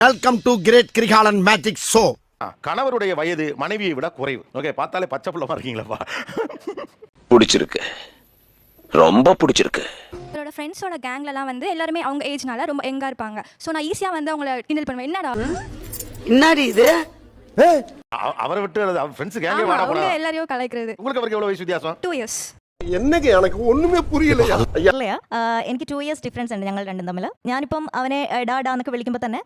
Welcome to great Kirikalan magic show. கணவருடைய வயது மனைவியை விட குறைவு. ஓகே, பார்த்தாலே பச்சை புள்ளமா இருக்கீங்களா? பிடிச்சிருக்கு, ரொம்ப பிடிச்சிருக்கு. என்னோட ஃப்ரெண்ட்ஸோட கேங்லலாம் வந்து எல்லாருமே அவங்க ஏஜ்னால ரொம்ப யங்கா இருப்பாங்க. ஸோ நான் ஈஸியாக வந்து அவங்கள கிண்டல் பண்ணுவேன். என்னடா என்னடி இது? அவரை விட்டு ஃப்ரெண்ட்ஸ் கேங்கே ஆமா, வாடா அவங்க போடா. எல்லாரையும் கலாய்க்கிறது. உங்களுக்கு அவருக்கு எவ்வளவு வயசு வித்தியாசம்? 2 years. എന്നൊക്കെ എനിക്ക് ഒന്നുമേ പുരിയില്ല. ഇല്ലയാ എനിക്ക് 2 years ഡിഫറൻസ് ഉണ്ട് ഞങ്ങൾ രണ്ടും തമ്മിൽ. ഞാനിപ്പം അവനെ ഡാ ഡാ എന്നൊക്കെ വിളിക്കുമ്പോൾ തന്നെ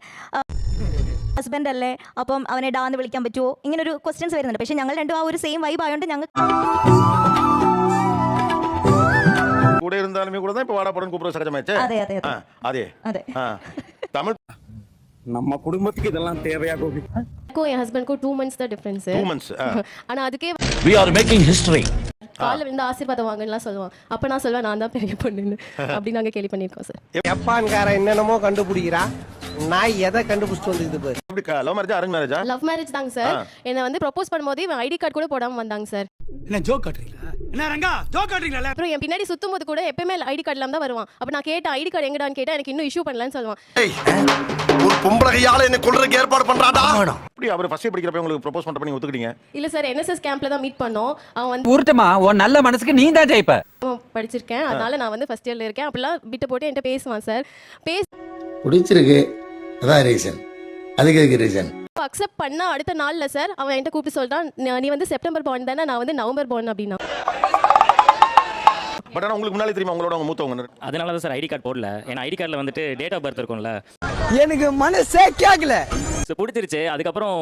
ഹസ്ബൻഡ് അല്ലേ, അപ്പം അവനെ ഡാ എന്ന് വിളിക്കാൻ പറ്റുമോ, ഇങ്ങനെ ഒരു ക്വസ്റ്റ്യൻസ് വരുന്നുണ്ട്. പക്ഷെ ഞങ്ങൾ രണ്ടും ആ ഒരു സെയിം വൈബ് ആയതുകൊണ്ട് ഞങ്ങൾ கூட இருந்தாலுமே கூட தான் இப்ப வாடா போடன்னு கூப்பிடுற சகஜமாச்சே. അതെ അതെ അതെ அதே അതെ. தமிழ் நம்ம குடும்பத்துக்கு இதெல்லாம் தேவையா கோபி? என் ஹஸ்பண்ட்க்கும் 2 months தான் டிஃபரன்ஸ். 2 months. ஆனா அதுக்கே We are making history. காலைல விழுந்து ஆசீர்வாதம் வாங்கலாம் சொல்லுவான். அப்ப நான் சொல்வேன் நான் தான் பெரிய பொண்ணுன்னு. அப்படி நாங்க கேலி பண்ணிருக்கோம் சார். ஜப்பான்கார என்னென்னமோ கண்டுபிடிக்கிறா, நான் எதை கண்டுபிடிச்சிட்டு வந்துக்குது பாரு. எப்படி லவ் மேரேஜா அரேஞ்ச் மேரேஜா? லவ் மேரேஜ் தாங்க சார். என்ன வந்து ப்ரோபோஸ் பண்ணும்போது இவன் ஐடி கார்டு கூட போடாம வந்தாங்க சார். என்ன ஜோக் காட்டுறீங்களா? என்ன ரங்கா ஜோக் காட்டுறீங்களா? அப்புறம் என் பின்னாடி சுத்தும்போது கூட எப்பவுமே ஐடி கார்டு இல்லாம தான் வருவான். அப்ப நான் கேட்டேன் ஐடி கார்டு எங்கடான்னு கேட்டா எனக்கு இன்னும் இஷ்யூ பண்ணலன்னு சொல்லுவான். ஒரு பொம்பளையால என்ன கொல்றதுக்கு ஏற்பாடு பண்றாடா. அப்படி அவர் ஃபர்ஸ்ட் படிக்கிறப்ப உங்களுக்கு ப்ரோபோஸ் பண்றப்ப நீங்க ஒத்துக்கிட்டீங்க? இல்ல சார், NSS கேம்ப்ல தான் மீட் பண்ணோம். அவன் வந்து ஊர்த்தமா உன் நல்ல மனசுக்கு நீ தான் ஜெயிப்ப. படிச்சிருக்கேன், அதனால நான் வந்து ஃபர்ஸ்ட் இயர்ல இருக்கேன். அப்பலாம் விட்டு போட்டு என்கிட்ட பேசுவான் சார். பிடிச்சிருக்கு, அதான் ரீசன். அதுக்கு ரீசன் அக்செப்ட் பண்ண அடுத்த நாள்ல சார் அவன் என்கிட்ட கூப்பிட்டு சொல்றான், நீ வந்து செப்டம்பர் பார்ன் தானே, நான் வந்து நவம்பர் பார்ன் அப்படின்னா. பட் ஆனா உங்களுக்கு முன்னாலே தெரியுமா உங்களோட அவங்க மூத்தவங்க? அதனால தான் சார் ஐடி கார்டு போடல. ஏன்னா ஐடி கார்டில் வந்துட்டு டேட் ஆஃப் பர்த் இருக்கும்ல. எனக்கு மனசே கேட்கல. ஸோ பிடிச்சிருச்சு. அதுக்கப்புறம்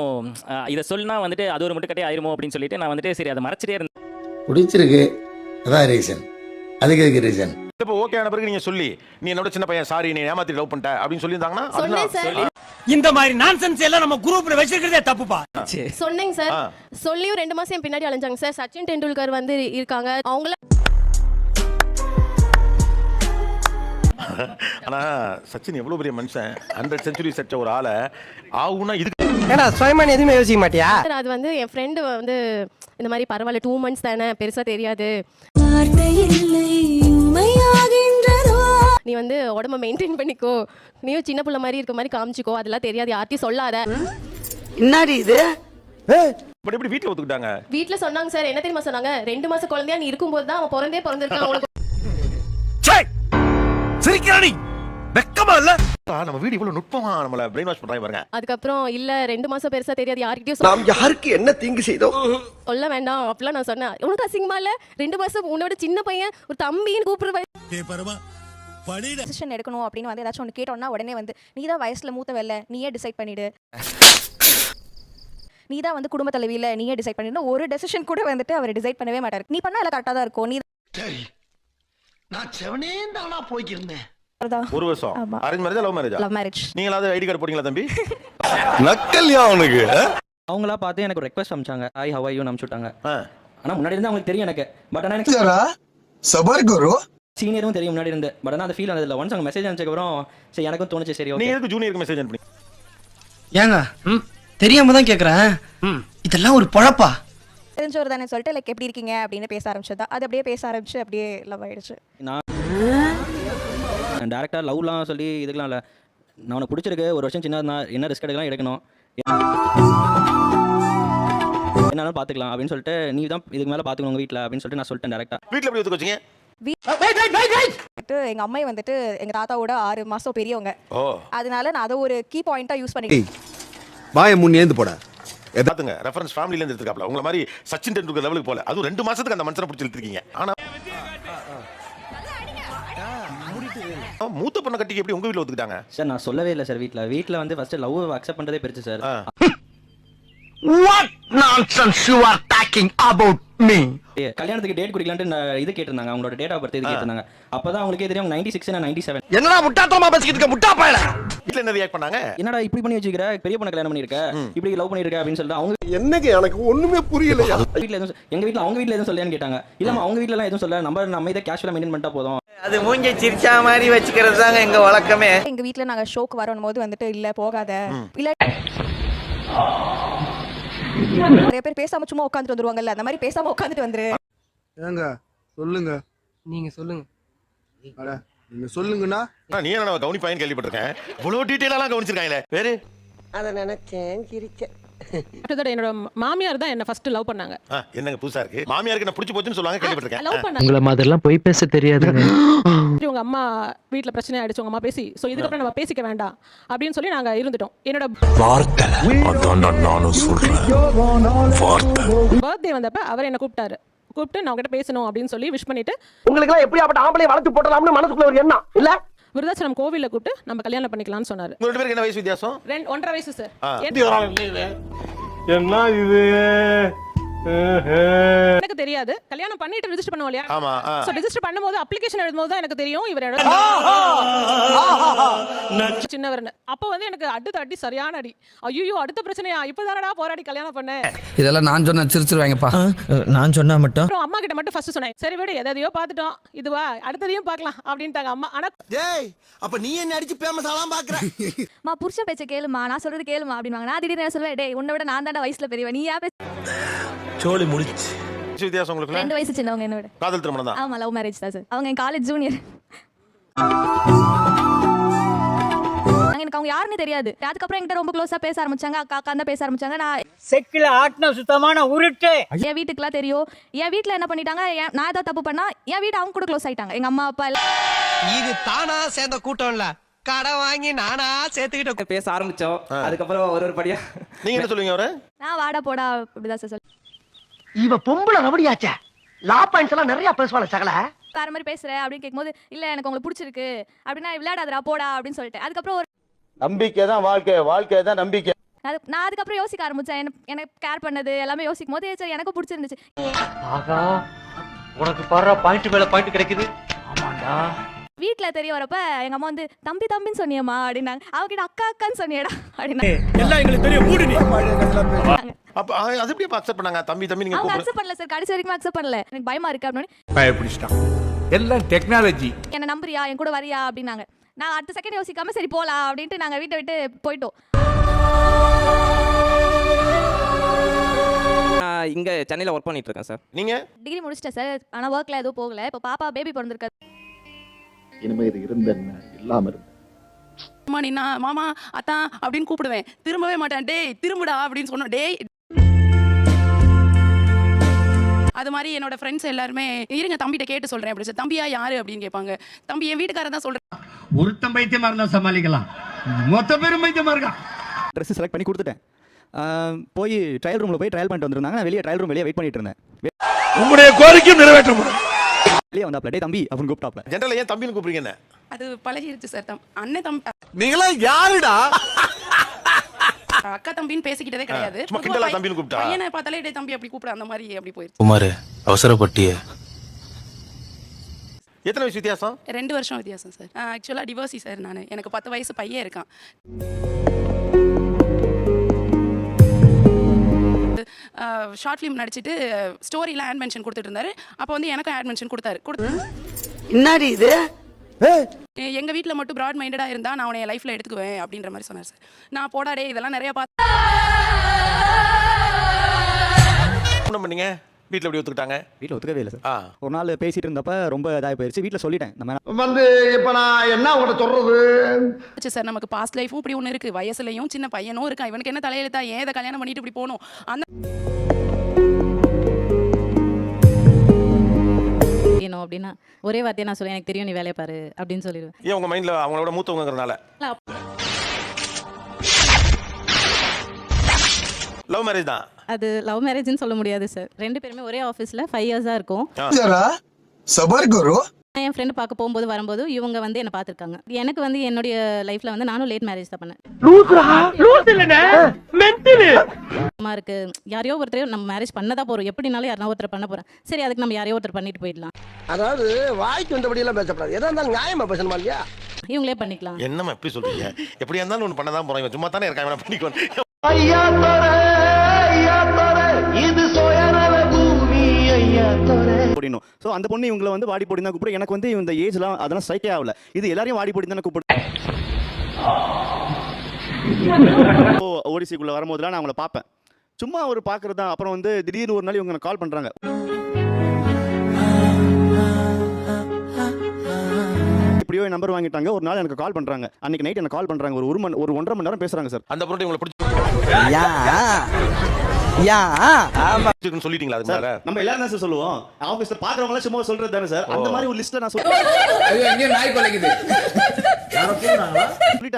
இதை சொல்லினா வந்துட்டு அது ஒரு முட்டுக்கட்டே ஆயிருமோ அப்படின்னு சொல்லிட்டு நான் வந்துட்டு சரி அதை மறைச்சிட்டே இருந்தேன். பிடிச்சிருக்கு, அதான் ரீசன். அதுக்கு ரீசன் இப்போ ஓகே ஆன பிறகு நீங்க சொல்லி நீ என்னோட சின்ன பையன் சாரி நீ ஏமாத்தி லவ் பண்ணிட்ட அப்படின்னு சொல்லியிருந்தாங்கன்னா சொன்னேன் சார். இந்த மாதிரி நான்சென்ஸ் எல்லாம் நம்ம குரூப்ல வச்சிருக்கிறதே தப்புப்பா. சொன்னேங்க சார். சொல்லியும் 2 மாசம் என் பின்னாடி அலைஞ்சாங்க சார். சச்சின் டெண்டுல்கர் வந்து இருக்காங்க, அவங்கள. ஆனா சச்சின் எவ்வளவு பெரிய மனுஷன், 100 செஞ்சுரி செட்ட ஒரு ஆளை ஆகுனா இதுக்கு ஏடா சுயமா நீ எதுவுமே யோசிக்க மாட்டியா? அது வந்து என் ஃப்ரெண்டு வந்து இந்த மாதிரி பரவாயில்ல 2 months தானே, பெருசா தெரியாது, நீ வந்து உடம்ப மெயின்டைன் பண்ணிக்கோ, நீயும் சின்ன பிள்ளை மாதிரி இருக்க மாதிரி காமிச்சிக்கோ, அதெல்லாம் தெரியாது, யார்ட்டையும் சொல்லாத. என்னடி இது? பட் எப்படி வீட்ல ஒத்துக்கிட்டாங்க? வீட்ல சொன்னாங்க சார். என்ன தெரியுமா சொன்னாங்க, 2 மாச குழந்தையா நீ இருக்கும்போது தான் அவன் பிறந்திருக்கான். அவனுக்கு சிரிக்கிறானி வெக்கமா இல்ல? நம்ம வீடு இவ்வளவு நுட்பமா நம்மள பிரெயின் வாஷ் பண்றாங்க பாருங்க. அதுக்கப்புறம் இல்ல 2 மாசம் பெருசா தெரியாது, யார்கிட்டயும் நாம் யாருக்கு என்ன தீங்கு செய்தோம் சொல்ல வேண்டாம் அப்படிலாம் நான் சொன்னேன். உனக்கு அசிங்கமா இல்ல? 2 மாசம் உன்னோட சின்ன பையன் ஒரு தம்பின்னு கூப்பிடுவேன். டெசிஷன் எடுக்கணும் அப்படின்னு வந்து ஏதாச்சும் ஒன்று கேட்டோம்னா உடனே வந்து நீ தான் வயசுல மூத்த வெல்ல, நீயே டிசைட் பண்ணிடு, நீ தான் வந்து குடும்ப தலைவியில நீயே டிசைட் பண்ணிடு. ஒரு டெசிஷன் கூட வந்துட்டு அவர் டிசைட் பண்ணவே மாட்டாரு. நீ பண்ணா எல்லாம் கரெக்டா தான் இருக்கும். நீ சரி, நான் செவனே தானா போய்க்கிருந்தேன். ஒரு வருஷம் அரேஞ்ச் மேரேஜா லவ் மேரேஜா? Love marriage. நீங்களாவது ஐடி கார்டு போடுங்களா தம்பி? நக்கல்யா அவனுக்கு. அவங்களா பார்த்து எனக்கு ஒரு ரெக்வஸ்ட் அனுப்பிச்சாங்க, ஹாய் ஹவ் ஆர் யூ அனுப்பிச்சுட்டாங்க. ஆனா முன்னாடி இருந்து அவங்களுக்கு தெரியும் எனக்கு. பட் ஆனா எனக்கு சபர் குரு சீனியரும் தெரியும் முன்னாடி இருந்து. பட் ஆனா அந்த ஃபீல் ஆனது இல்லை. ஒன்ஸ் அவங்க மெசேஜ் அனுப்பிச்சதுக்கு அப்புறம் சரி எனக்கும் தோணுச்சு சரி நீங்க ஓகே. எதுக்கு ஜூனியருக்கு மெசேஜ் அனுப்புனீங்க? ஏங்க தெரியாம தான் கேக்குறேன். இதெல்லாம் ஒரு பொழப்பா? தெரிஞ்சவர் தானே சொல்லிட்டு லைக் எப்படி இருக்கீங்க அப்படின்னு பேச ஆரம்பிச்சதா. அது அப்படியே பேச ஆரம்பிச்சு அப்படியே லவ் ஆயிடுச்சு. நான் டேரக்டா லவ்லாம் சொல்லி இதுக்கெல்லாம் இல்லை. நான் உனக்கு பிடிச்சிருக்கு, ஒரு வருஷம் சின்ன என்ன ரிஸ்க் எடுக்கணும், என்னாலும் பார்த்துக்கலாம் அப்படின்னு சொல்லிட்டு நீ தான் இதுக்கு மேலே பார்த்துக்கணும் உங்கள் வீட்டில் அப்படின்னு சொல்லிட்டு நான் சொல்லிட்டேன் டேரக்டா. வீட்ல எப்படி ஒத்துக்க வச்சீங்க? எங்க அம்மா வந்துட்டு எங்க தாத்தாவோட 6 மாசம் பெரியவங்க. ஓ, அதனால நான் அதை ஒரு கீ பாயிண்டா யூஸ் பண்ணிக்கிறேன். வாயை முன் ஏந்து போட. பாத்துங்க ரெஃபரன்ஸ் ஃபேமிலில இருந்து எடுத்துக்காப்ல. உங்கள மாதிரி சச்சின் டெண்டுல்கர் லெவலுக்கு போல. அது 2 மாசத்துக்கு அந்த மனுஷனை பிடிச்சி இழுத்துருக்கீங்க. ஆனா மூத்த பொண்ணை கட்டிக்கு எப்படி உங்க வீட்ல ஒத்துக்கிட்டாங்க? சார் நான் சொல்லவே இல்லை சார். வீட்டில் வந்து ஃபர்ஸ்ட் லவ் அக்செப்ட் பண்ணுறதே பெருசு sir. What nonsense you are talking about me? கல்யாணத்துக்கு டேட் குடிக்கலான்ட்டு இது கேட்டிருந்தாங்க, அவங்களோட டேட் ஆஃப் பர்த் இது கேட்டிருந்தாங்க. அப்பதான் அவங்களுக்கே தெரியும் 96 நான் 97. என்னடா முட்டாத்தமா பேசிக்கிட்டு இருக்க முட்டா பயல? வீட்ல என்ன ரியாக்ட் பண்ணாங்க? என்னடா இப்படி பண்ணி வச்சுக்கிற, பெரிய பொண்ணை கல்யாணம் பண்ணிருக்க, இப்படி லவ் பண்ணிருக்க அப்படின்னு சொல்லிட்டு அவங்க என்னங்க எனக்கு ஒண்ணுமே புரியல. வீட்டில் எதுவும் எங்க வீட்டில் அவங்க வீட்டில் எதுவும் சொல்லியான்னு கேட்டாங்க. இல்லாம அவங்க வீட்டிலலாம் எதுவும் சொல்ல, நம்ம இதை கேஷுவலாக மெயின்டைன் பண்ணிட்டா போதும். அது மூஞ்ச சிரிச்சா மாதிரி வச்சுக்கிறது தாங்க எங்க வழக்கமே. எங்க வீட்ல நாங்க ஷோக்கு வரும்போது வந்துட்டு இல்ல போகாத, இல்ல நிறைய பேர் பேசாம சும்மா உட்காந்துட்டு வந்துருவாங்கல்ல, அந்த மாதிரி பேசாம உட்காந்துட்டு வந்துரு. ஏங்க சொல்லுங்க, நீங்க சொல்லுங்க. அட நீங்க சொல்லுங்கண்ணா. நீ என்ன கவனிப்பாயின்னு கேள்விப்பட்டிருக்கேன். இவ்வளவு டீட்டெயிலா கவனிச்சிருக்காங்களே. வேறு அதை நினைச்சேன் சிரிச்சேன். என்னோட மாமியார் தான் என்ன ஃபர்ஸ்ட் லவ் பண்ணாங்க. என்னங்க புதுசா இருக்கு? மாமியாருக்கு என்ன பிடிச்சு போச்சுன்னு சொல்லுவாங்க, கேள்விப்பட்டிருக்கேன். லவ் பண்ணாங்க. உங்களை மாதிரிலாம் போய் பேச தெரியாதுங்க. உங்க அம்மா வீட்ல பிரச்சனை ஆயிடுச்சு, உங்க அம்மா பேசி, சோ இதுக்கப்புறம் நம்ம பேசிக்க வேண்டாம் அப்படின்னு சொல்லி நாங்க இருந்துட்டோம். என்னோட பர்த்டே வந்தப்ப அவர் என்ன கூப்பிட்டு நான் உங்ககிட்ட பேசணும் அப்படின்னு சொல்லி விஷ் பண்ணிட்டு, உங்களுக்கு எல்லாம் எப்படியாப்பட்ட ஆம்பளை வளர்த்து போட்டலாம்னு மனசுக்குள்ள ஒரு எண்ணம் இல்ல? விருதாச்சலம் கோவில்ல கூப்பிட்டு நம்ம கல்யாணம் பண்ணிக்கலாம்னு சொன்னாரு. உங்க ரெண்டு பேருக்கு என்ன வயசு வித்தியாசம்? 1.5 வயசு சார். என்ன இது? எனக்கு தெரியாது, கல்யாணம் பண்ணிட்டு ரெஜிஸ்டர் பண்ணுவோம் இல்லையா? ஆமா. சோ ரெஜிஸ்டர் பண்ணும்போது அப்ளிகேஷன் எழுதும்போது தான் எனக்கு தெரியும் இவரோட சின்னவர்னு. அப்போ வந்து எனக்கு அடி சரியான அடி. ஐயோ அடுத்த பிரச்சனையா, இப்பதானடா போராடி கல்யாணம் பண்ணேன். இதெல்லாம் நான் சொன்னா சிரிச்சிருவாங்கப்பா. நான் சொன்னா மட்டும். அப்புறம் அம்மா கிட்ட மட்டும் ஃபர்ஸ்ட் சொன்னேன், சரி விடு எதையோ பார்த்துட்டோம், இதுவா அடுத்ததையும் பார்க்கலாம் அப்படின்ட்டாங்க அம்மா. ஆனா ஏய் அப்ப நீ என்ன அடிச்சு ஃபேமஸ் ஆலாம் பாக்குற? மா புருஷன் பேச்ச கேளுமா, நான் சொல்றது கேளுமா அப்படின்வாங்க. நான் திடீர்னு சொல்லுவேன், டேய் உன்னை விட நான் தாண்டா வயசுல பெரியவன், நீ ஏன் சோலி முடிச்சு. வயசு வித்தியாசம் உங்களுக்கு? 2 வயசு சின்னவங்க என்ன விட. காதல் திருமணம் தான்? ஆமா, லவ் மேரேஜ் தான் சார். அவங்க என் காலேஜ் ஜூனியர். எனக்கு அவங்க யாருன்னு தெரியாது. அதுக்கப்புறம் என்கிட்ட ரொம்ப க்ளோஸா பேச ஆரம்பிச்சாங்க, அக்கா அக்கா தான் பேச ஆரம்பிச்சாங்க. நான் செக்கில ஆட்டின சுத்தமான உருட்டு. என் வீட்டுக்குலாம் தெரியும். என் வீட்டுல என்ன பண்ணிட்டாங்க, நான் ஏதாவது தப்பு பண்ணா என் வீட்டு அவங்க கூட க்ளோஸ் ஆயிட்டாங்க. எங்க அம்மா அப்பா எல்லாம். இது தானா சேர்ந்த கூட்டம் இல்ல, கடை வாங்கி நானா சேர்த்துக்கிட்டு பேச ஆரம்பிச்சோம். அதுக்கப்புறம் ஒரு படியா நீங்க என்ன சொல்லுவீங்க அவரை? நான் வாடா போடா இப்படிதான் சார் சொல்லு. இவ பொம்பளை ரபடியாச்சே. லா பாயிண்ட்ஸ் எல்லாம் நிறைய பேசுவாள சகல. வேற மாதிரி பேசுறேன் அப்படின்னு கேட்கும்போது, இல்ல எனக்கு உங்களுக்கு பிடிச்சிருக்கு அப்படின்னா விளையாடாதடா போடா அப்படின்னு சொல்லிட்டு அதுக்கப்புறம் ஒரு நம்பிக்கை தான் வாழ்க்கை, வாழ்க்கை தான் நம்பிக்கை. நான் அதுக்கப்புறம் யோசிக்க ஆரம்பிச்சேன். எனக்கு கேர் பண்ணது எல்லாமே யோசிக்கும் போது சரி எனக்கு பிடிச்சிருந்துச்சு. ஆகா, உனக்கு பாரு பாயிண்ட் மேல பாயிண்ட் கிடைக்குது. ஆமாண்டா. வீட்டுல தெரிய வரப்ப எங்க அம்மா வந்து தம்பி தம்பின்னு சொன்னியம்மா அப்படின்னாங்க. அவகிட்ட அக்கா அக்கான்னு சொன்னியடா அப்படின்னா எல்லாம் எங்களுக்கு தெரியும், மூடு நீ. அப்ப அது எப்படி அக்செப்ட் பண்ணாங்க? தம்பி தம்பி நீங்க அவங்க அக்செப்ட் பண்ணல சார், கடைசி வரைக்கும் அக்செப்ட் பண்ணல. எனக்கு பயமா இருக்கு அப்படின்னு. பயப்பிடிச்சிட்டான். எல்லாம் டெக்னாலஜி. என்ன நம்புறியா, என் கூட வரியா அப்படின்னாங்க. நான் அடுத்த செகண்ட் யோசிக்காம சரி போலாம் அப்படின்ட்டு நாங்க வீட்டை விட்டு போயிட்டோம். இங்க சென்னையில ஒர்க் பண்ணிட்டு இருக்கேன் சார். நீங்க டிகிரி முடிச்சிட்டேன் சார், ஆனா ஒர்க்ல எதுவும் போகல. இப்போ பாப்பா பேபி பிறந்திருக்கு. இனிமே இது இருந்தேன்னு இல்லாம இருந்து மாமா அத்தான் அப்படின்னு கூப்பிடுவேன், திரும்பவே மாட்டேன். டேய் திரும்புடா அப்படின்னு சொன்னோம். டேய் அது மாதிரி என்னோட ஃப்ரெண்ட்ஸ் எல்லாருமே இருங்க தம்பிகிட்ட கேட்டு சொல்றேன் அப்படி சார். தம்பியா யாரு அப்படின்னு கேட்பாங்க. தம்பி என் வீட்டுக்காரர் தான் சொல்றேன். ஒருத்தன் பைத்தியமா இருந்தா சமாளிக்கலாம், மொத்த பேரும் பைத்தியமா இருக்கா. ட்ரெஸ் செலக்ட் பண்ணி கொடுத்துட்டேன். போய் ட்ரையல் ரூம்ல போய் ட்ரையல் பண்ணிட்டு வந்திருந்தாங்க. நான் வெளியே ட்ரையல் ரூம் வெளியே வெயிட் பண்ணிட்டு இருந்தேன். உங்களுடைய கோரிக்கையும் நிறைவேற்ற முடியும். வெளியே வந்தாப்ல, டேய் தம்பி அப்படின்னு கூப்பிட்டாப்ல. ஜெனரலா ஏன் தம்பின்னு கூப்பிடுறீங்க? என்ன அது பழகிருச்சு சார். அண்ணன் தம்பி நீங்களா யாருடா? அக்கா தம்பின்னு பேசிக்கிட்டதே கிடையாது. சும்மா கிண்டலா தம்பின்னு கூப்பிட்டா? பையனை பார்த்தாலே டேய் தம்பி அப்படி கூப்பிட அந்த மாதிரி அப்படி போயிருச்சு. குமார் அவசரப்பட்டிய. எத்தனை வயசு வித்தியாசம்? 2 வருஷம் வித்தியாசம் சார். ஆக்சுவலா டிவோர்ஸி சார். நான் எனக்கு 10 வயசு பையன் இருக்கான். ஷார்ட் ஃபிலிம் நடிச்சிட்டு ஸ்டோரியில் ஆட் மென்ஷன் கொடுத்துட்டு இருந்தாரு. அப்போ வந்து எனக்கும் ஆட் மென்ஷன் கொடுத்தாரு. என்னடி இது? எங்க வீட்டில் மட்டும் ப்ராட் மைண்டடா இருந்தா நான் உன்னை லைஃப்ல எடுத்துக்குவேன் அப்படின்ற மாதிரி சொன்னார் சார். நான் போடாடே இதெல்லாம் நிறைய பண்ணீங்க? வீட்டில் எப்படி ஒத்துக்கிட்டாங்க? வீட்டில் ஒத்துக்கவே இல்லை சார். ஒரு நாள் பேசிட்டு இருந்தப்ப ரொம்ப இதாகி போயிருச்சு. வீட்டில் சொல்லிட்டேன், நம்ம வந்து இப்ப நான் என்ன உங்களை சொல்றது சார். நமக்கு பாஸ்ட் லைஃபும் இப்படி ஒன்று இருக்கு, வயசுலையும் சின்ன பையனும் இருக்கா. இவனுக்கு என்ன தலையெழுத்தா, ஏன் இதை கல்யாணம் பண்ணிட்டு இப்படி போகணும்? அந்த அப்படின்னா ஒரே வார்த்தையை நான் சொல்லுவேன், எனக்கு தெரியும் நீ வேலையை பாரு அப்படின்னு சொல்லிடுவேன். ஏன் உங்க மைண்ட்ல அவங்களோட மூத்தவங்கிறதுனால? லவ் மேரேஜ் தான் அது. லவ் மேரேஜ்னு சொல்ல முடியாது சார். 2 பேருமே ஒரே ஆஃபீஸில் 5 இயர்ஸாக இருக்கும். சபர் குரு என் ஃப்ரெண்டு பார்க்க போகும்போது வரும்போது இவங்க வந்து என்ன பார்த்துருக்காங்க. எனக்கு வந்து என்னுடைய லைஃப்ல வந்து நானும் லேட் மேரேஜ் தான் பண்ணேன். இருக்கு யாரையோ ஒருத்தரையோ நம்ம மேரேஜ் பண்ணதான் போறோம், எப்படினாலும் யாரோ ஒருத்தர் பண்ண போறேன். சரி அதுக்கு நம்ம யாரையோ ஒருத்தர் பண்ணிட்டு போயிடலாம். அதாவது வாய்க்கு வந்தபடி எல்லாம் பேசப்படாது, எதா இருந்தாலும் நியாயமா பேசணுமா இல்லையா? இவங்களே பண்ணிக்கலாம். என்னம்மா எப்படி சொல்றீங்க? எப்படியா இருந்தாலும் ஒன்று பண்ணதான் போறோம். இவன் சும்மா தானே இருக்காங்க, பண்ணிக்கோ. இது சோயனவ பூமி ஐயா தோரே. ஸோ அந்த பொண்ணு இவங்களை வந்து வாடி போடி தான் கூப்பிடும். எனக்கு வந்து இந்த ஏஜ்லாம் அதெல்லாம் ஸ்ட்ரைக்கே ஆகல. இது எல்லாரையும் வாடி போடி தானே கூப்பிடும். ஓடிசிக்குள்ள வரும்போதுலாம் நான் அவங்கள பார்ப்பேன், சும்மா ஒரு பார்க்கறது தான். அப்புறம் வந்து திடீர்னு ஒரு நாள் இவங்க கால் பண்றாங்க. எப்படியோ என் நம்பர் வாங்கிட்டாங்க. ஒரு நாள் எனக்கு கால் பண்றாங்க. அன்னைக்கு நைட் எனக்கு கால் பண்றாங்க. ஒரு 1.5 மணி நேரம் பேசுறாங்க சார். அந்த பொண்ணு உங்களை பிடிச்சி சொல்லிட்டீங்களா? அது மேல நம்ம எல்லாரும் தான் சார் சொல்லுவோம். ஆபீஸ்ல பாக்குறவங்க எல்லாம் சும்மா சொல்றது தானே சார். அந்த மாதிரி ஒரு லிஸ்ட்ல நான் சொல்லிட்டேன்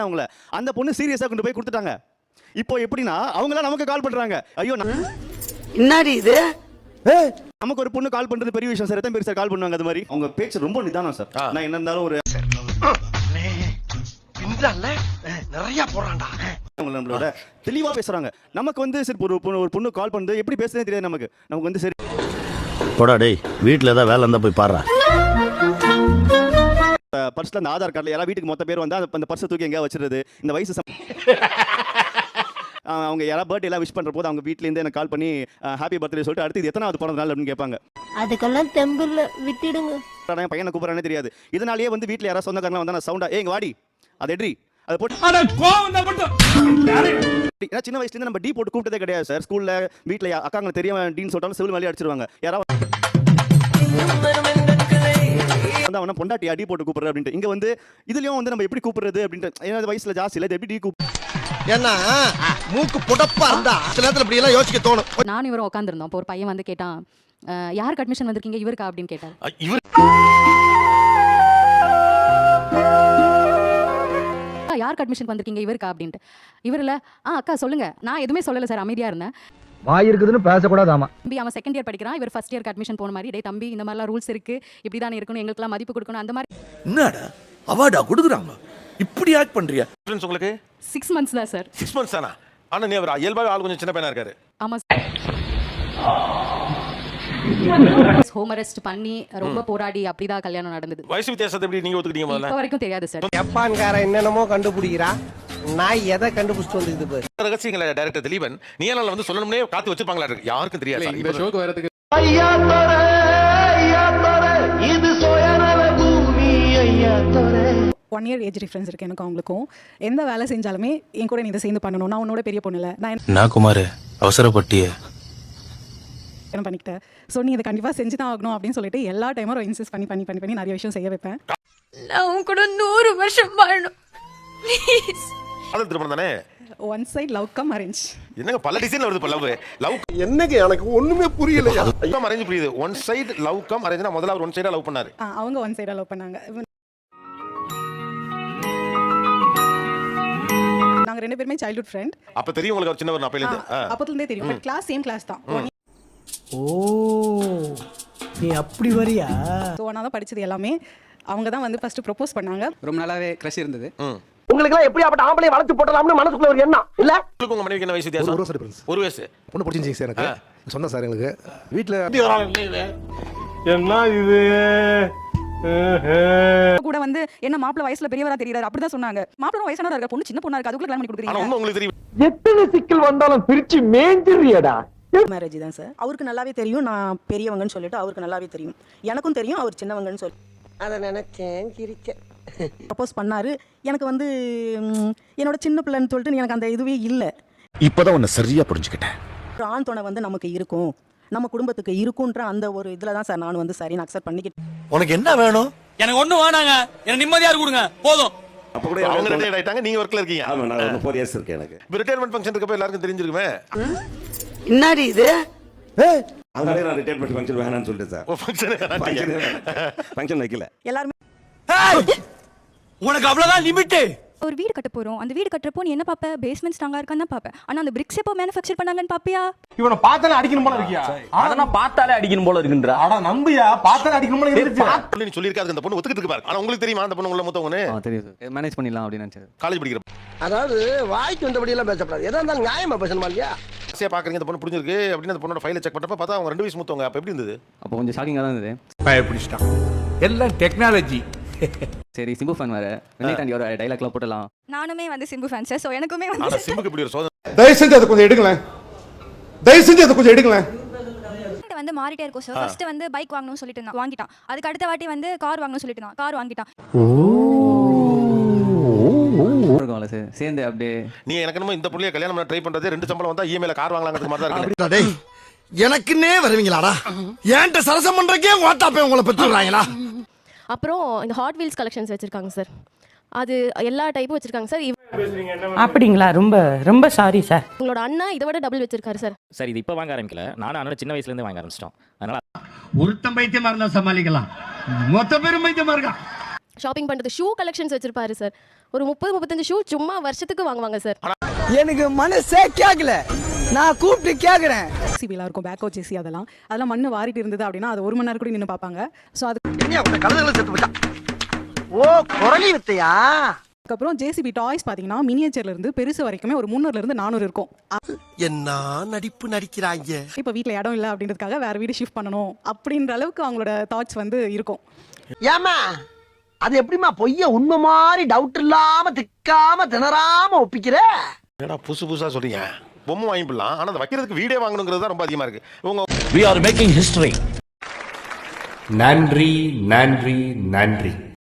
அவங்கள. அந்த பொண்ணு சீரியஸா கொண்டு போய் கொடுத்துட்டாங்க. இப்போ எப்படின்னா அவங்களாம் நமக்கு கால் பண்றாங்க. ஐயோ என்னடி இது? நமக்கு ஒரு பொண்ணு கால் பண்றது பெரிய விஷயம் சார். எத்தனை பேர் சார் கால் பண்ணுவாங்க? அது மாதிரி அவங்க பேச்சு ரொம்ப நிதானம் சார். நான் என்ன இருந்தாலும் ஒரு நிறைய போறான்டா. நம்மளோட தெளிவா பேசுறாங்க. நமக்கு வந்து சரி ஒரு பொண்ணு கால் பண்ணுது எப்படி பேசுறதே தெரியாது நமக்கு. நமக்கு வந்து சரி போடா டேய், வீட்ல ஏதாவது வேலை இருந்தா போய் பாரு. பர்ஸ்ல அந்த ஆதார் கார்டுல யாராவது வீட்டுக்கு மொத்த பேர் வந்தா அந்த பர்ஸை தூக்கி எங்கேயா வச்சிருது. இந்த வயசு அவங்க யாராவது பர்த்டே எல்லாம் விஷ் பண்ற போது அவங்க வீட்ல இருந்து எனக்கு கால் பண்ணி ஹாப்பி பர்த்டே சொல்லிட்டு அடுத்து இது எத்தனாவது பிறந்த நாள் அப்படின்னு கேட்பாங்க. அதுக்கெல்லாம் தெம்பில்ல விட்டுடுங்க. பையனை கூப்பிடறானே தெரியாது. இதனாலேயே வந்து வீட்ல யாராவது சொந்தக்காரங்க வந்தா நான் சவுண்டா ஏங்க வாடி அது எட்ரி அதை போட்டு சின்ன வயசுல இருந்து நம்ம டீ போட்டு கூப்பிட்டதே கிடையாது சார். ஸ்கூல்ல வீட்ல அக்காங்க தெரியாம டீன்னு சொல்லிட்டாலும் செவில் மேலே அடிச்சிருவாங்க. யாராவது அவனை பொண்டாட்டி அடி போட்டு கூப்பிடுற அப்படின்ட்டு. இங்க வந்து இதுலயும் வந்து நம்ம எப்படி கூப்பிடுறது அப்படின்ட்டு ஏன்னா வயசுல ஜாஸ்தி இல்லை எப்படி டீ ஏன்னா மூக்கு புடப்பா இருந்தா சில நேரத்துல இப்படி எல்லாம் யோசிக்க தோணும். நானும் இவரும் உட்காந்துருந்தோம். இப்போ ஒரு பையன் வந்து கேட்டான், யாருக்கு அட்மிஷன் வந்திருக்கீங்க? இவருக்கா அப்படின்னு கேட்டார். யாருக்கு அட்மிஷன் வந்திருக்கீங்க? இவருக்கா அப்படின்ட்டு. இவரில் அக்கா சொல்லுங்க. நான் எதுவுமே சொல்லலை சார், அமைதியாக இருந்தேன். வாய் இருக்குதுன்னு பேசக்கூடாதாமா. தம்பி அவன் செகண்ட் இயர் படிக்கிறான், இவர் ஃபர்ஸ்ட் இயருக்கு அட்மிஷன் போன மாதிரி. டே தம்பி, இந்த மாதிரிலாம் ரூல்ஸ் இருக்கு, இப்படி தானே இருக்கணும், எங்களுக்குலாம் மதிப்பு கொடுக்கணும், அந்த மாதிரி. என்னடா அவார்டா கொடுக்குறாங்க, இப்படி ஆக்ட் பண்றியா? உங்களுக்கு 6 months தான் சார். 6 months தானா? ஆனா நீ அவர் இயல்பாவே ஆள் கொஞ்சம் சின்ன பையனா இருக்காரு. ஆமா. ஹோம் அரெஸ்ட் பண்ணி ரொம்ப போராடி அப்படிதான் கல்யாணம் நடந்தது. வயசு வித்தியாசத்தை எப்படி நீங்க ஒத்துக்கிட்டீங்க? முதல்ல இப்ப வரைக்கும் தெரியாது சார். ஜப்பான்கார என்னென்னமோ கண்டுபிடிக்கிறா, நான் எதை கண்டுபிடிச்சிட்டு வந்துருது பாரு. ரகசியங்களை டைரக்டர் திலீபன் நீயால வந்து சொல்லணும்னே காத்து வச்சிருப்பாங்களா இருக்கு. யாருக்கும் தெரியாது. இந்த ஷோக்கு வரதுக்கு ஐயா தோரே இது சுயநல பூமி ஐயா தோரே. 1 year ஏஜ் டிஃபரன்ஸ் இருக்கு எனக்கு அவங்களுக்கும். எந்த வேலை செஞ்சாலுமே என் கூட நீ இதை சேர்ந்து பண்ணணும். நான் உன்னோட பெரிய பொண்ணு இல்லை. நான் குமார் அவசரப்பட்டியே என்ன பண்ணிக்கிட்டேன். ஸோ நீ இதை கண்டிப்பாக செஞ்சு தான் ஆகணும் அப்படின்னு சொல்லிட்டு எல்லா டைமும் இன்சிஸ்ட் பண்ணி பண்ணி பண்ணி பண்ணி நிறைய விஷயம் செய்ய வைப்பேன். நான் உன் கூட 100 வருஷம் வாழணும் ப்ளீஸ். அது திரும்ப தானே one side love cum arrange. என்னங்க பல டிசைன்ல வருது. லவ் என்னங்க எனக்கு ஒண்ணுமே புரியலையா? லவ் அரேஞ்ச் புரியுது. ஒன் சைடு லவ் கம் அரேஞ்ச்னா முதல்ல அவர் ஒன் சைடா லவ் பண்ணாரு. அவங்க ஒன் சைடா லவ் பண்ணாங்க. நாங்க 2 பேருமே சைல்ட்ஹுட் ஃப்ரெண்ட். அப்ப தெரியும் உங்களுக்கு ஒரு சின்னவர் அப்பையில இருந்து. அப்பத்துல இருந்தே தெரியும். பட் கிளாஸ் சேம் கிளாஸ் தான். ஓ நீ அப்படி வரியா? ஸோ ஒன்றா தான் படிச்சது எல்லாமே. அவங்க தான் வந்து ஃபர்ஸ்ட் ப்ரொபோஸ் பண்ணாங்க. ரொம்ப நாளாவே கிரஷ் இருந்தது. உங்களுக்கு எல்லாம் எப்படி அப்படி ஆம்பளை வளர்த்து போடலாம்னு மனசுக்குள்ள ஒரு எண்ணம் இல்ல? உங்களுக்கு உங்க மனைவிக்கு என்ன வயசு வித்தியாசம்? ஒரு வயசு. பொண்ணு பிடிச்சிருந்துச்சு சார் எனக்கு. சொன்ன சார் எங்களுக்கு வீட்ல என்ன இது கூட வந்து என்ன மாப்பிள்ளை வயசுல பெரியவரா தெரியறாரு அப்படிதான் சொன்னாங்க. மாப்பிள்ளை வயசானதா இருக்க, பொண்ணு சின்ன பொண்ணா இருக்கு, அதுக்குள்ள கல்யாணம் பண்ணி கொடுக்குறீங்க. ஆனா உங்களுக்கு தெரியும் எத்தனை சிக்கல் வந்தாலும் பிரிச்சு மேஞ்சிரியடா. மேரேஜ் தான் சார். அவருக்கு நல்லாவே தெரியும் நான் பெரியவங்கன்னு சொல்லிட்டு. அவருக்கு நல்லாவே தெரியும், எனக்கும் தெரியும் அவர் சின்னவங்கன்னு சொல்லி. அதை நினைச்சேன் சிரிச்சேன். ப்ரப்போஸ் பண்ணாரு. எனக்கு வந்து என்னோட சின்ன பிள்ளைன்னு சொல்லிட்டு எனக்கு அந்த இதுவே இல்லை. இப்பதான் உன்னை சரியா புரிஞ்சுக்கிட்டேன். ஒரு ஆண் துணை வந்து நமக்கு இருக்கும், நம்ம குடும்பத்துக்கு இருக்குன்ற அந்த ஒரு இதில் தான் சார் நான் வந்து சரி நான் அக்செப்ட் பண்ணிக்கிட்டேன். உனக்கு என்ன வேணும்? எனக்கு ஒண்ணு வேணாங்க, எனக்கு நிம்மதியா கொடுங்க போதும். அப்ப கூட அவங்க ரிட்டையர்ட் ஆயிட்டாங்க, நீங்க ஒர்க்ல இருக்கீங்க. ஆமா நான் 4 இயர்ஸ் இருக்கேன் எனக்கு. இப்போ ரிட்டையர்மென்ட் ஃபங்க்ஷன் இருக்கப்ப எல்லாருக்கும் தெரிஞ்சிருக்குமே. என்னடி இது? அதனால நான் ரிட்டையர்மென்ட் ஃபங்க்ஷன் வேணாம்னு சொல்லிட்டேன் சார். ஓ ஃபங்க்ஷன் வைக்கல. எல்லாரும் உனக்கு அவ்வளவுதான் லிமிட். ஒரு வீடு கட்ட போறோம், அந்த வீடு கட்டுறப்போ நீ என்ன பாப்ப? பேஸ்மெண்ட் ஸ்ட்ராங்கா இருக்கான்னு தான் பாப்ப. ஆனா அந்த பிரிக்ஸ் எப்போ மேனுஃபேக்சர் பண்ணாங்கன்னு பாப்பியா? இவனை பார்த்தாலே அடிக்கணும் போல இருக்கியா? அதனா பார்த்தாலே அடிக்கணும் போல இருக்குன்ற. அட நம்பியா பார்த்தாலே அடிக்கணும் போல இருக்கு. நீ சொல்லிருக்காது அந்த பொண்ணு ஒத்துக்கிட்டு இருக்கு. ஆனா உங்களுக்கு தெரியுமா அந்த பொண்ணு உள்ள மூத்தவங்கன்னு? தெரியும் சார். மேனேஜ் பண்ணிடலாம் அப்படின்னு நினைச்சேன். காலேஜ் படிக்கிறப்ப. அதாவது வாய்க்கு வந்தபடி எல்லாம் பேசக்கூடாது. எதா இருந்தாலும் நியாயமா பேசணுமா இல்லையா? சே பாக்குறீங்க அந்த பொண்ணு புடிஞ்சிருக்கு அப்படின்னு அந்த பொண்ணோட ஃபைலை செக் பண்ணப்ப பார்த்தா அவங்க 2 வயசு மூத்தவங்க. அப்ப எப்படி இருந்தது? அப்போ கொஞ்சம் ஷாக்கிங்கா தான் இருந்தது. பயப்பிடிச்சிட்டான். எல்லாம் டெக்னாலஜி. சரி சிம்பு ஃபேன் வேற. வெண்ணை தாண்டி ஒரு டைலாக்லாம் போடலாம். நானுமே வந்து சிம்பு ஃபேன் சார். ஸோ எனக்குமே ஆனா வந்து சிம்புக்கு இப்படி ஒரு சோதனை. தயவு செஞ்சு அதை கொஞ்சம் எடுங்களேன். தயவு செஞ்சு அதை கொஞ்சம் எடுங்களேன். வந்து மாறிட்டே இருக்கும் சார். ஃபர்ஸ்ட் வந்து பைக் வாங்கணும்னு சொல்லிட்டு இருந்தான், வாங்கிட்டான். அதுக்கு அடுத்த வாட்டி வந்து கார் வாங்கணும்னு சொல்லிட்டு இருந்தான், கார் வாங்கிட்டான். சார் சேர்ந்து அப்படியே நீ எனக்கு என்னமோ இந்த புள்ளைய கல்யாணம் பண்ண ட்ரை பண்றதே 2 சம்பளம் வந்தா இஎம்ஐல கார் வாங்கலாம்ங்கிறது மாதிரி தான் இருக்கு. டேய் எனக்குன்னே வருவீங்களாடா? ஏன்ட்ட சரசம் பண்றக்கே ஓட்டாப்பே உங்களை பெற்றுறாங்களா? அப்புறம் இந்த ஹாட் வீல்ஸ் கலெக்ஷன்ஸ் வச்சிருக்காங்க சார். அது எல்லா டைப்பும் வச்சிருக்காங்க சார். அப்படிங்களா? ரொம்ப ரொம்ப சாரி சார். உங்களோட அண்ணா இதை விட டபுள் வச்சிருக்காரு சார். சார் இது இப்போ வாங்க ஆரம்பிக்கல, நானும் அண்ணன் சின்ன வயசுலேருந்து வாங்க ஆரம்பிச்சிட்டோம். அதனால ஒருத்தன் பைத்தியமா இருந்தா சமாளிக்கலாம், மொத்த பேரும் பைத்தியமா இருக்கான். ஷாப்பிங் பண்ணுறது ஷூ கலெக்ஷன்ஸ் வச்சிருப்பாரு சார். ஒரு 30-35 ஷூ சும்மா வருஷத்துக்கு வாங்குவாங்க சார். எனக்கு மனசே கேட்கல, நான் கூப்பிட்டு கேக்குறேன். ஜேசிபிலாம் இருக்கும், பேக்கோ ஜேசி, அதெல்லாம் மண்ணு வாரிட்டு இருந்தது அப்படின்னா அது 1 மணி நேரம் கூட நின்று பார்ப்பாங்க. ஸோ ஓ குரலி வித்தையா? அதுக்கப்புறம் ஜேசிபி டாய்ஸ் பார்த்தீங்கன்னா மினியேச்சர்ல இருந்து பெருசு வரைக்குமே ஒரு 300 இருந்து 400 இருக்கும். என்ன நடிப்பு நடிக்கிறாங்க. இப்போ வீட்டில் இடம் இல்லை அப்படின்றதுக்காக வேற வீடு ஷிஃப்ட் பண்ணணும் அப்படின்ற அளவுக்கு அவங்களோட தாட்ஸ் வந்து இருக்கும். ஏமா அது எப்படிமா பொய்ய உண்மை மாதிரி டவுட் இல்லாம திக்காம திணறாம ஒப்பிக்கிற? என்னடா புதுசு புதுசா சொல்றீங்க? பொம்மை வாங்கிடலாம், ஆனா அதை வைக்கிறதுக்கு வீடே வாங்கணுங்கிறது தான் ரொம்ப அதிகமா இருக்கு. உங்க We are making history. நன்றி நன்றி நன்றி.